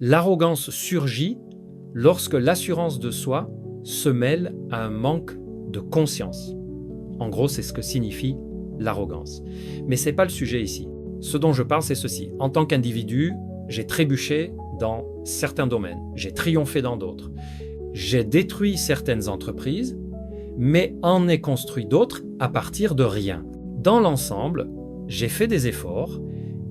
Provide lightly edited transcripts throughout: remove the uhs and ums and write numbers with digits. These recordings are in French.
L'arrogance surgit lorsque l'assurance de soi se mêle à un manque de conscience. En gros, c'est ce que signifie l'arrogance. Mais ce n'est pas le sujet ici. Ce dont je parle, c'est ceci. En tant qu'individu, j'ai trébuché dans certains domaines, j'ai triomphé dans d'autres. J'ai détruit certaines entreprises, mais en ai construit d'autres à partir de rien. Dans l'ensemble, j'ai fait des efforts,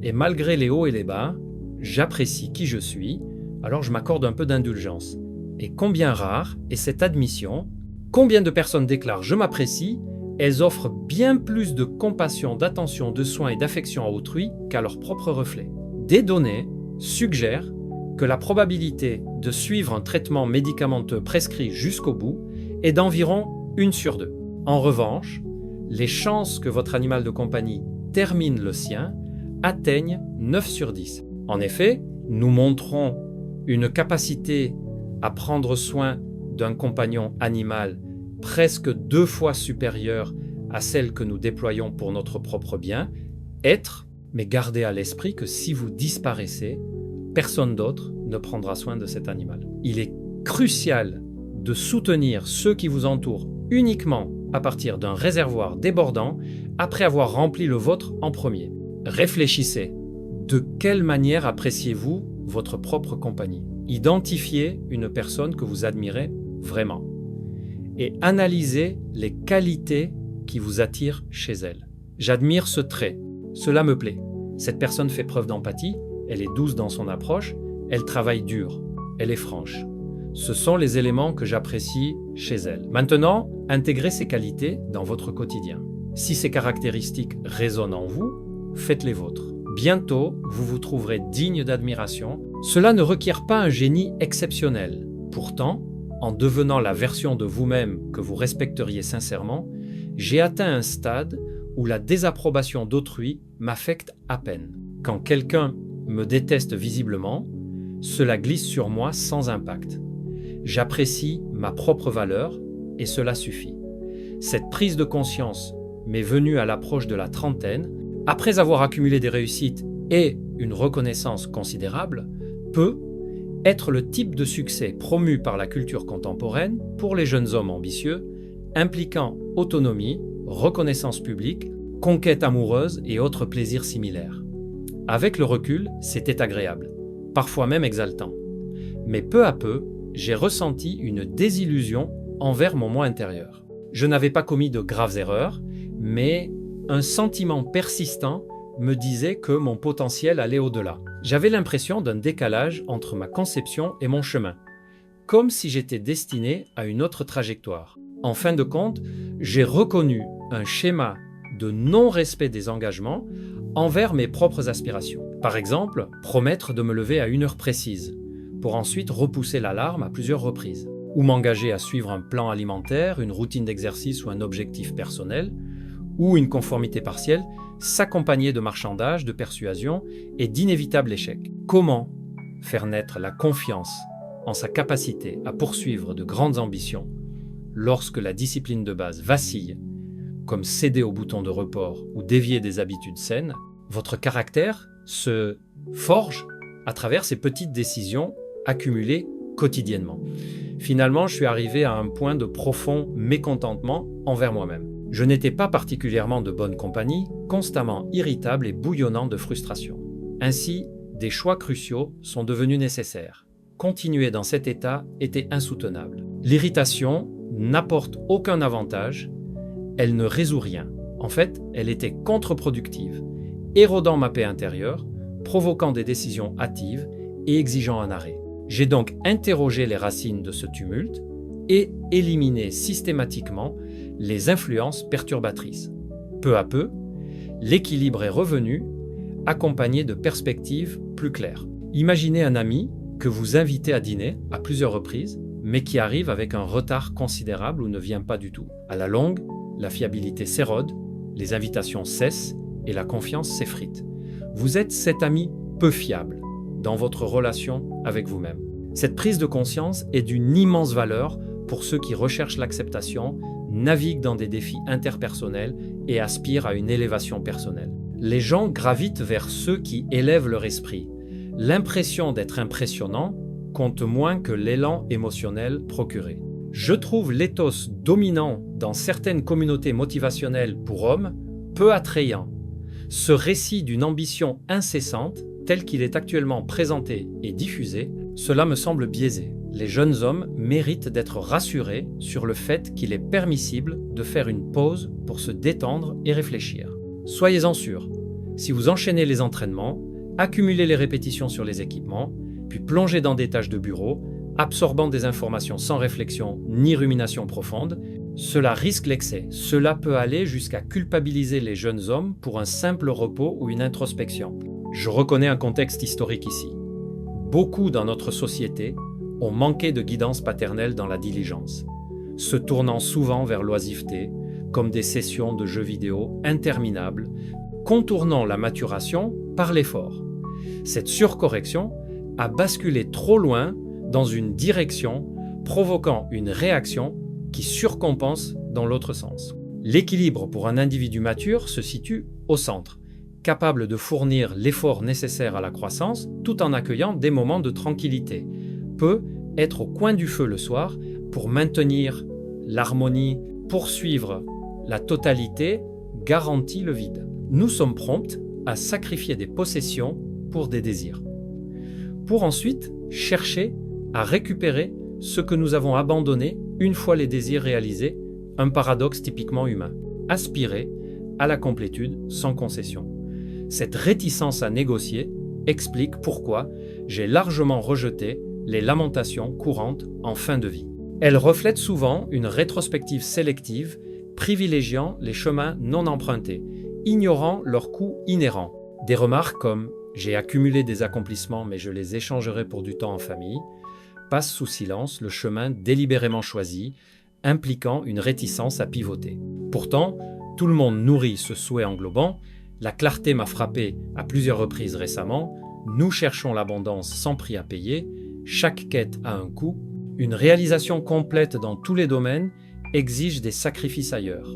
et malgré les hauts et les bas, j'apprécie qui je suis, alors je m'accorde un peu d'indulgence. Et combien rare est cette admission? Combien de personnes déclarent « je m'apprécie », elles offrent bien plus de compassion, d'attention, de soins et d'affection à autrui qu'à leur propre reflet. Des données suggèrent que la probabilité de suivre un traitement médicamenteux prescrit jusqu'au bout est d'environ 1 sur 2. En revanche, les chances que votre animal de compagnie termine le sien atteignent 9 sur 10. En effet, nous montrons une capacité à prendre soin d'un compagnon animal presque 2 fois supérieure à celle que nous déployons pour notre propre bien, mais gardez à l'esprit que si vous disparaissez, personne d'autre ne prendra soin de cet animal. Il est crucial de soutenir ceux qui vous entourent uniquement à partir d'un réservoir débordant après avoir rempli le vôtre en premier. Réfléchissez. De quelle manière appréciez-vous votre propre compagnie? Identifiez une personne que vous admirez vraiment et analysez les qualités qui vous attirent chez elle. J'admire ce trait, cela me plaît. Cette personne fait preuve d'empathie, elle est douce dans son approche, elle travaille dur, elle est franche. Ce sont les éléments que j'apprécie chez elle. Maintenant, intégrez ces qualités dans votre quotidien. Si ces caractéristiques résonnent en vous, faites les vôtres. Bientôt, vous vous trouverez digne d'admiration. Cela ne requiert pas un génie exceptionnel. Pourtant, en devenant la version de vous-même que vous respecteriez sincèrement, j'ai atteint un stade où la désapprobation d'autrui m'affecte à peine. Quand quelqu'un me déteste visiblement, cela glisse sur moi sans impact. J'apprécie ma propre valeur et cela suffit. Cette prise de conscience m'est venue à l'approche de la trentaine, après avoir accumulé des réussites et une reconnaissance considérable, peut être le type de succès promu par la culture contemporaine pour les jeunes hommes ambitieux, impliquant autonomie, reconnaissance publique, conquête amoureuse et autres plaisirs similaires. Avec le recul, c'était agréable, parfois même exaltant. Mais peu à peu, j'ai ressenti une désillusion envers mon moi intérieur. Je n'avais pas commis de graves erreurs, mais un sentiment persistant me disait que mon potentiel allait au-delà. J'avais l'impression d'un décalage entre ma conception et mon chemin, comme si j'étais destiné à une autre trajectoire. En fin de compte, j'ai reconnu un schéma de non-respect des engagements envers mes propres aspirations. Par exemple, promettre de me lever à 1 heure précise, pour ensuite repousser l'alarme à plusieurs reprises, ou m'engager à suivre un plan alimentaire, une routine d'exercice ou un objectif personnel, ou une conformité partielle, s'accompagner de marchandage, de persuasion et d'inévitables échecs. Comment faire naître la confiance en sa capacité à poursuivre de grandes ambitions lorsque la discipline de base vacille, comme céder au bouton de report ou dévier des habitudes saines? Votre caractère se forge à travers ces petites décisions accumulées quotidiennement. Finalement, je suis arrivé à un point de profond mécontentement envers moi-même. Je n'étais pas particulièrement de bonne compagnie, constamment irritable et bouillonnant de frustration. Ainsi, des choix cruciaux sont devenus nécessaires. Continuer dans cet état était insoutenable. L'irritation n'apporte aucun avantage, elle ne résout rien. En fait, elle était contre-productive, érodant ma paix intérieure, provoquant des décisions hâtives et exigeant un arrêt. J'ai donc interrogé les racines de ce tumulte et éliminé systématiquement les influences perturbatrices. Peu à peu, l'équilibre est revenu, accompagné de perspectives plus claires. Imaginez un ami que vous invitez à dîner à plusieurs reprises, mais qui arrive avec un retard considérable ou ne vient pas du tout. À la longue, la fiabilité s'érode, les invitations cessent et la confiance s'effrite. Vous êtes cet ami peu fiable dans votre relation avec vous-même. Cette prise de conscience est d'une immense valeur pour ceux qui recherchent l'acceptation, naviguent dans des défis interpersonnels et aspirent à une élévation personnelle. Les gens gravitent vers ceux qui élèvent leur esprit. L'impression d'être impressionnant compte moins que l'élan émotionnel procuré. Je trouve l'éthos dominant dans certaines communautés motivationnelles pour hommes peu attrayant. Ce récit d'une ambition incessante, tel qu'il est actuellement présenté et diffusé, cela me semble biaisé. Les jeunes hommes méritent d'être rassurés sur le fait qu'il est permissible de faire une pause pour se détendre et réfléchir. Soyez-en sûrs, si vous enchaînez les entraînements, accumulez les répétitions sur les équipements, puis plongez dans des tâches de bureau, absorbant des informations sans réflexion ni rumination profonde, cela risque l'excès. Cela peut aller jusqu'à culpabiliser les jeunes hommes pour un simple repos ou une introspection. Je reconnais un contexte historique ici. Beaucoup dans notre société ont manqué de guidance paternelle dans la diligence, se tournant souvent vers l'oisiveté, comme des sessions de jeux vidéo interminables, contournant la maturation par l'effort. Cette surcorrection a basculé trop loin dans une direction, provoquant une réaction qui surcompense dans l'autre sens. L'équilibre pour un individu mature se situe au centre, capable de fournir l'effort nécessaire à la croissance tout en accueillant des moments de tranquillité, peut être au coin du feu le soir pour maintenir l'harmonie, poursuivre la totalité, garantit le vide. Nous sommes prompts à sacrifier des possessions pour des désirs, pour ensuite chercher à récupérer ce que nous avons abandonné une fois les désirs réalisés, un paradoxe typiquement humain. Aspirer à la complétude sans concession. Cette réticence à négocier explique pourquoi j'ai largement rejeté les lamentations courantes en fin de vie. Elles reflètent souvent une rétrospective sélective, privilégiant les chemins non empruntés, ignorant leurs coûts inhérents. Des remarques comme « j'ai accumulé des accomplissements mais je les échangerai pour du temps en famille » passent sous silence le chemin délibérément choisi, impliquant une réticence à pivoter. Pourtant, tout le monde nourrit ce souhait englobant. La clarté m'a frappé à plusieurs reprises récemment. Nous cherchons l'abondance sans prix à payer. Chaque quête a un coût. Une réalisation complète dans tous les domaines exige des sacrifices ailleurs,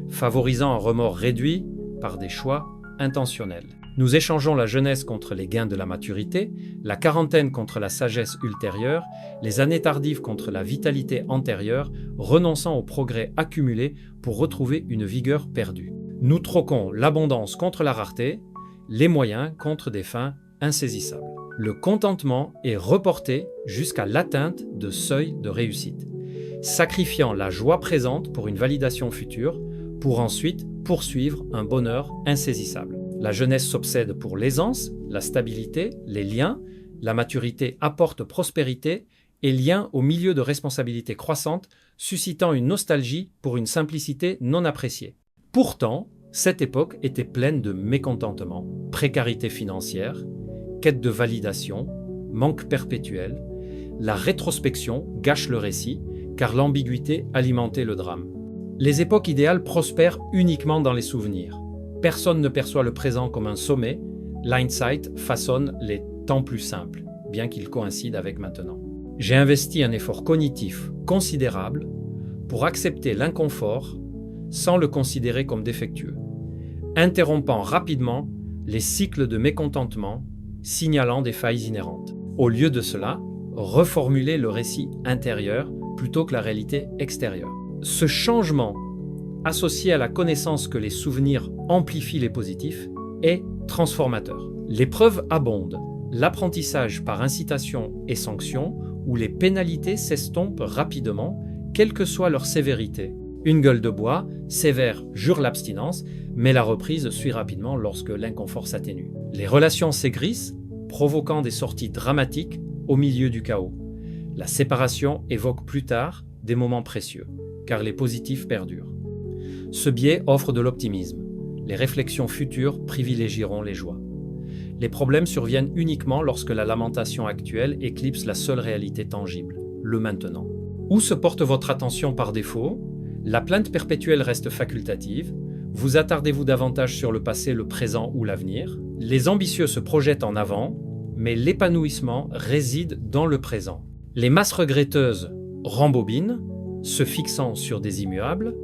favorisant un remords réduit par des choix intentionnels. Nous échangeons la jeunesse contre les gains de la maturité, la quarantaine contre la sagesse ultérieure, les années tardives contre la vitalité antérieure, renonçant aux progrès accumulés pour retrouver une vigueur perdue. Nous troquons l'abondance contre la rareté, les moyens contre des fins insaisissables. Le contentement est reporté jusqu'à l'atteinte de seuils de réussite, sacrifiant la joie présente pour une validation future, pour ensuite poursuivre un bonheur insaisissable. La jeunesse s'obsède pour l'aisance, la stabilité, les liens. La maturité apporte prospérité et lien au milieu de responsabilités croissantes, suscitant une nostalgie pour une simplicité non appréciée. Pourtant, cette époque était pleine de mécontentement, précarité financière, quête de validation, manque perpétuel. La rétrospection gâche le récit, car l'ambiguïté alimentait le drame. Les époques idéales prospèrent uniquement dans les souvenirs. Personne ne perçoit le présent comme un sommet, l'hindsight façonne les temps plus simples, bien qu'ils coïncident avec maintenant. J'ai investi un effort cognitif considérable pour accepter l'inconfort sans le considérer comme défectueux, interrompant rapidement les cycles de mécontentement, signalant des failles inhérentes. Au lieu de cela, reformuler le récit intérieur plutôt que la réalité extérieure. Ce changement, associé à la connaissance que les souvenirs amplifient les positifs, est transformateur. Les preuves abondent. L'apprentissage par incitation et sanction, où les pénalités s'estompent rapidement, quelle que soit leur sévérité. Une gueule de bois, sévère, jure l'abstinence, mais la reprise suit rapidement lorsque l'inconfort s'atténue. Les relations s'aigrissent, provoquant des sorties dramatiques au milieu du chaos. La séparation évoque plus tard des moments précieux, car les positifs perdurent. Ce biais offre de l'optimisme. Les réflexions futures privilégieront les joies. Les problèmes surviennent uniquement lorsque la lamentation actuelle éclipse la seule réalité tangible, le maintenant. Où se porte votre attention par défaut? La plainte perpétuelle reste facultative. Vous attardez-vous davantage sur le passé, le présent ou l'avenir? Les ambitieux se projettent en avant, mais l'épanouissement réside dans le présent. Les masses regretteuses rembobinent, se fixant sur des immuables,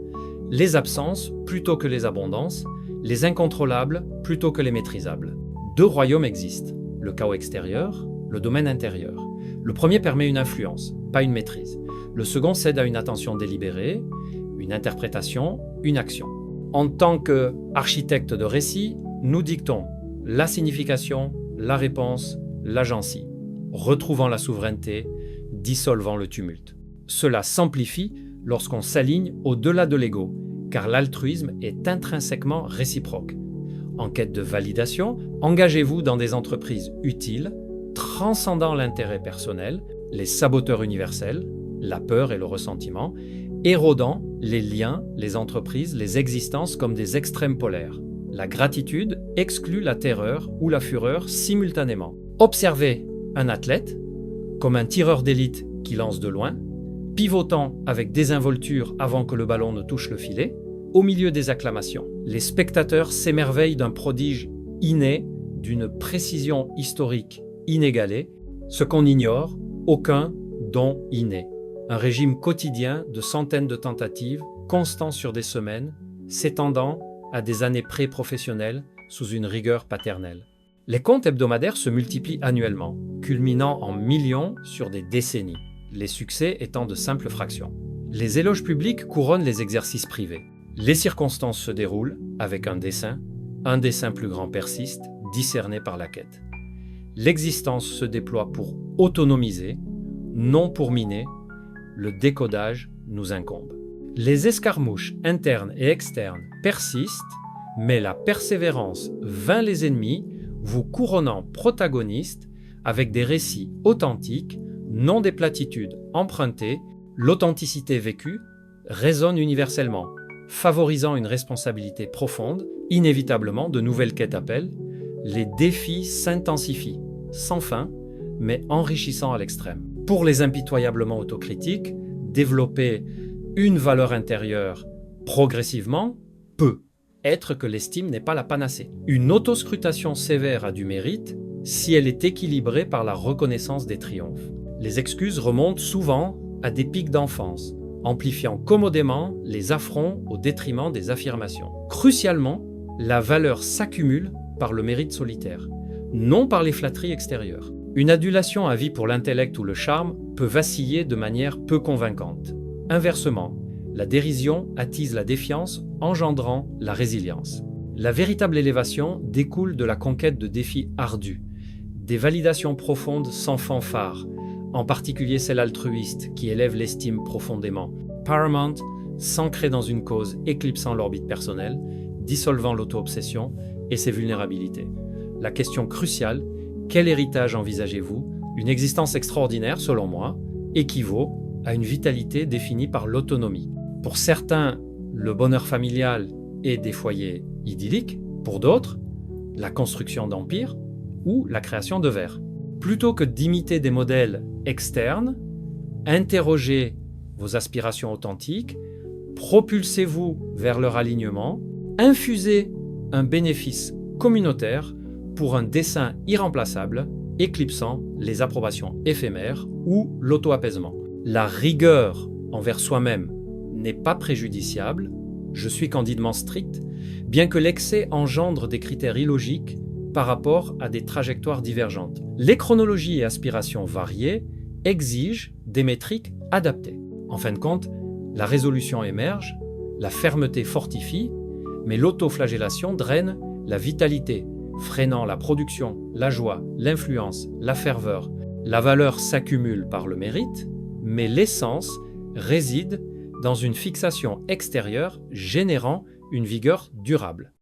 les absences plutôt que les abondances, les incontrôlables plutôt que les maîtrisables. Deux royaumes existent, le chaos extérieur, le domaine intérieur. Le premier permet une influence, pas une maîtrise. Le second cède à une attention délibérée, une interprétation, une action. En tant qu'architecte de récit, nous dictons la signification, la réponse, l'agency, retrouvant la souveraineté, dissolvant le tumulte. Cela s'amplifie lorsqu'on s'aligne au-delà de l'ego, car l'altruisme est intrinsèquement réciproque. En quête de validation, engagez-vous dans des entreprises utiles, transcendant l'intérêt personnel, les saboteurs universels, la peur et le ressentiment, érodant les liens, les entreprises, les existences comme des extrêmes polaires. La gratitude exclut la terreur ou la fureur simultanément. Observez un athlète, comme un tireur d'élite qui lance de loin, pivotant avec désinvolture avant que le ballon ne touche le filet, au milieu des acclamations. Les spectateurs s'émerveillent d'un prodige inné, d'une précision historique inégalée, ce qu'on ignore, aucun don inné. Un régime quotidien de centaines de tentatives, constant sur des semaines, s'étendant à des années pré-professionnelles sous une rigueur paternelle. Les comptes hebdomadaires se multiplient annuellement, culminant en millions sur des décennies, les succès étant de simples fractions. Les éloges publics couronnent les exercices privés. Les circonstances se déroulent avec un dessein plus grand persiste, discerné par la quête. L'existence se déploie pour autonomiser, non pour miner, le décodage nous incombe. Les escarmouches internes et externes persistent, mais la persévérance vainc les ennemis, vous couronnant protagoniste avec des récits authentiques, non des platitudes empruntées. L'authenticité vécue résonne universellement, favorisant une responsabilité profonde. Inévitablement, de nouvelles quêtes appellent. Les défis s'intensifient, sans fin, mais enrichissant à l'extrême. Pour les impitoyablement autocritiques, développer une valeur intérieure progressivement peut être que l'estime n'est pas la panacée. Une autoscrutation sévère a du mérite si elle est équilibrée par la reconnaissance des triomphes. Les excuses remontent souvent à des pics d'enfance, amplifiant commodément les affronts au détriment des affirmations. Crucialement, la valeur s'accumule par le mérite solitaire, non par les flatteries extérieures. Une adulation à vie pour l'intellect ou le charme peut vaciller de manière peu convaincante. Inversement, la dérision attise la défiance, engendrant la résilience. La véritable élévation découle de la conquête de défis ardus, des validations profondes sans fanfare, en particulier celle altruiste qui élève l'estime profondément. Paramount, s'ancrer dans une cause éclipsant l'orbite personnelle, dissolvant l'auto-obsession et ses vulnérabilités. La question cruciale, quel héritage envisagez-vous? Une existence extraordinaire, selon moi, équivaut à une vitalité définie par l'autonomie. Pour certains, le bonheur familial est des foyers idylliques. Pour d'autres, la construction d'empires ou la création de vers. Plutôt que d'imiter des modèles externes, interrogez vos aspirations authentiques, propulsez-vous vers leur alignement, infusez un bénéfice communautaire pour un dessein irremplaçable, éclipsant les approbations éphémères ou l'auto-apaisement. La rigueur envers soi-même n'est pas préjudiciable, je suis candidement strict, bien que l'excès engendre des critères illogiques par rapport à des trajectoires divergentes. Les chronologies et aspirations variées exigent des métriques adaptées. En fin de compte, la résolution émerge, la fermeté fortifie, mais l'autoflagellation draine la vitalité, freinant la production, la joie, l'influence, la ferveur. La valeur s'accumule par le mérite, mais l'essence réside dans une fixation extérieure générant une vigueur durable.